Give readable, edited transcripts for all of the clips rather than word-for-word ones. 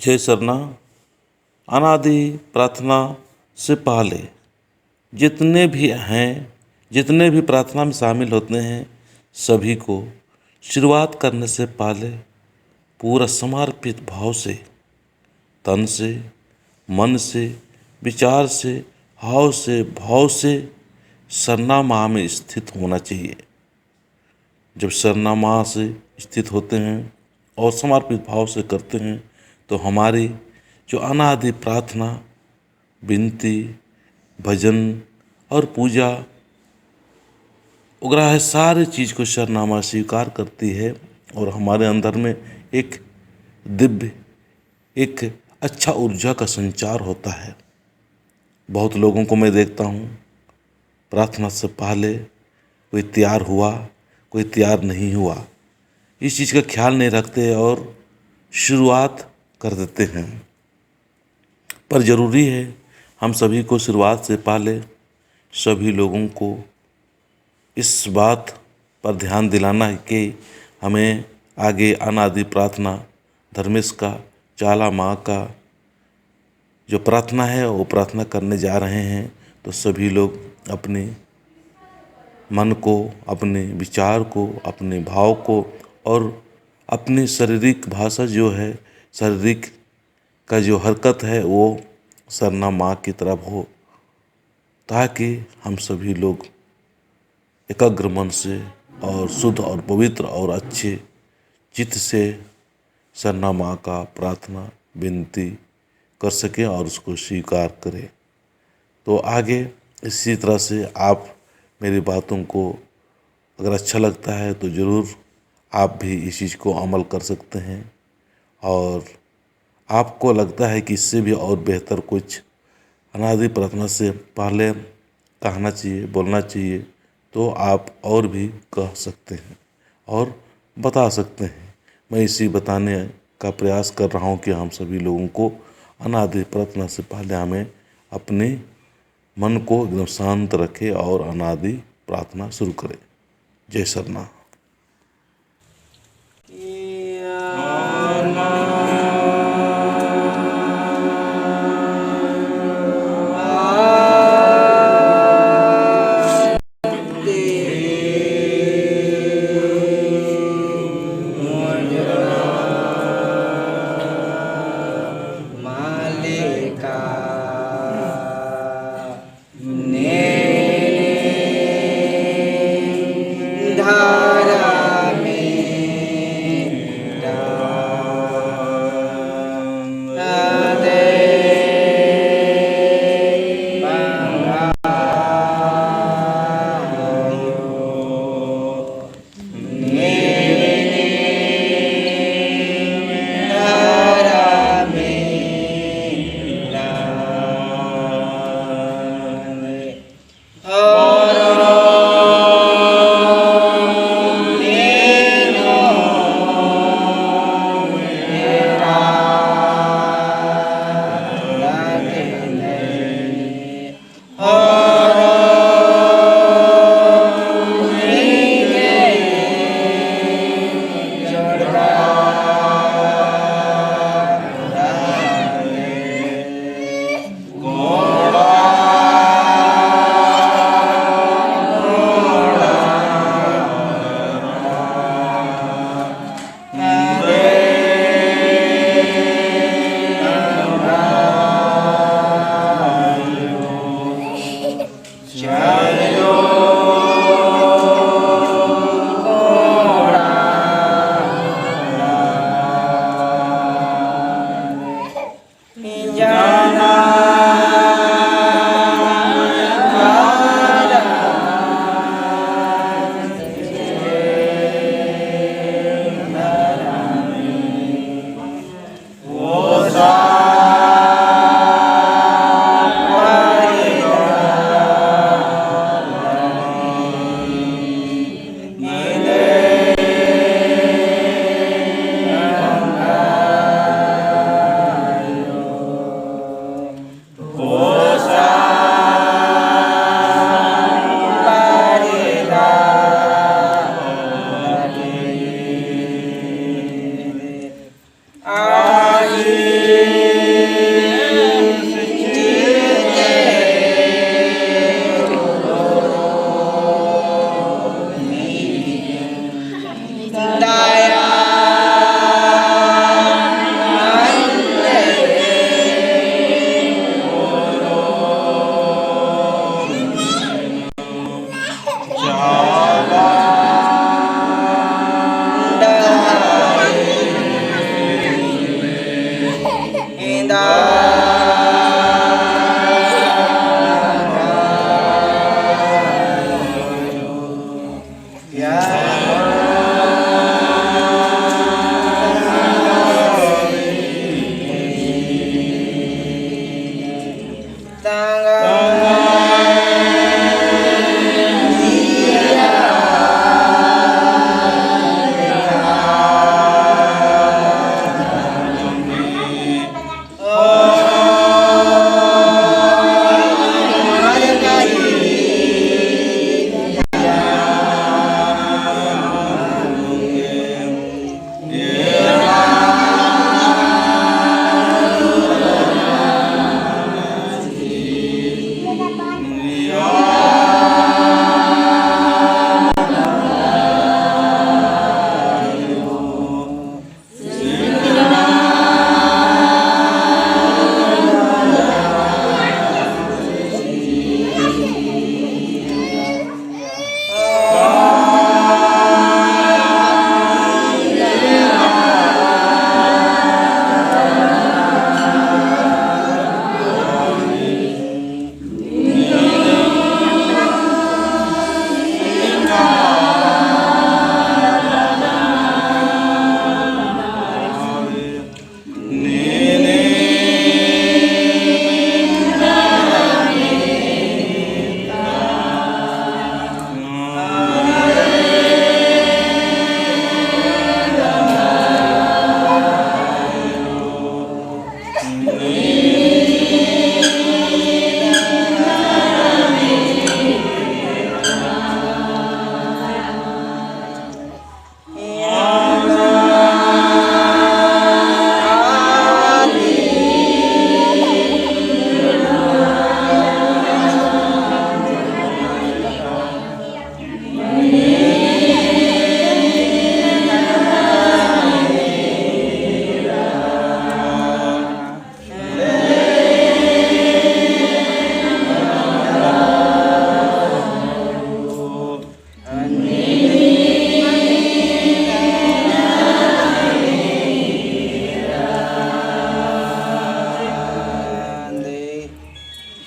जय सरना। अनादि प्रार्थना से पहले जितने भी हैं, जितने भी प्रार्थना में शामिल होते हैं, सभी को शुरुआत करने से पहले पूरा समर्पित भाव से, तन से, मन से, विचार से, हाव से, भाव से सरना माँ में स्थित होना चाहिए। जब सरना माँ से स्थित होते हैं और समर्पित भाव से करते हैं तो हमारी जो अनादि प्रार्थना, विनती, भजन और पूजा वगैरह है, सारी चीज़ को सरना माँ स्वीकार करती है और हमारे अंदर में एक दिव्य, एक अच्छा ऊर्जा का संचार होता है। बहुत लोगों को मैं देखता हूँ, प्रार्थना से पहले कोई तैयार हुआ, कोई तैयार नहीं हुआ, इस चीज़ का ख्याल नहीं रखते और शुरुआत कर देते हैं। पर ज़रूरी है हम सभी को शुरुआत से पहले सभी लोगों को इस बात पर ध्यान दिलाना है कि हमें आगे अनादि प्रार्थना, धर्मेश का, चाला माँ का जो प्रार्थना है वो प्रार्थना करने जा रहे हैं। तो सभी लोग अपने मन को, अपने विचार को, अपने भाव को और अपनी शारीरिक भाषा जो है, शारीरिक का जो हरकत है वो सरना माँ की तरफ हो, ताकि हम सभी लोग एकाग्र मन से और शुद्ध और पवित्र और अच्छे चित्त से सरना माँ का प्रार्थना, विनती कर सकें और उसको स्वीकार करें। तो आगे इसी तरह से आप मेरी बातों को अगर अच्छा लगता है तो ज़रूर आप भी इस चीज़ को अमल कर सकते हैं। और आपको लगता है कि इससे भी और बेहतर कुछ अनादि प्रार्थना से पहले कहना चाहिए, बोलना चाहिए, तो आप और भी कह सकते हैं और बता सकते हैं। मैं इसी बताने का प्रयास कर रहा हूँ कि हम सभी लोगों को अनादि प्रार्थना से पहले हमें अपने मन को एकदम शांत रखें और अनादि प्रार्थना शुरू करें। जय सरना। धा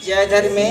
जय धर्मे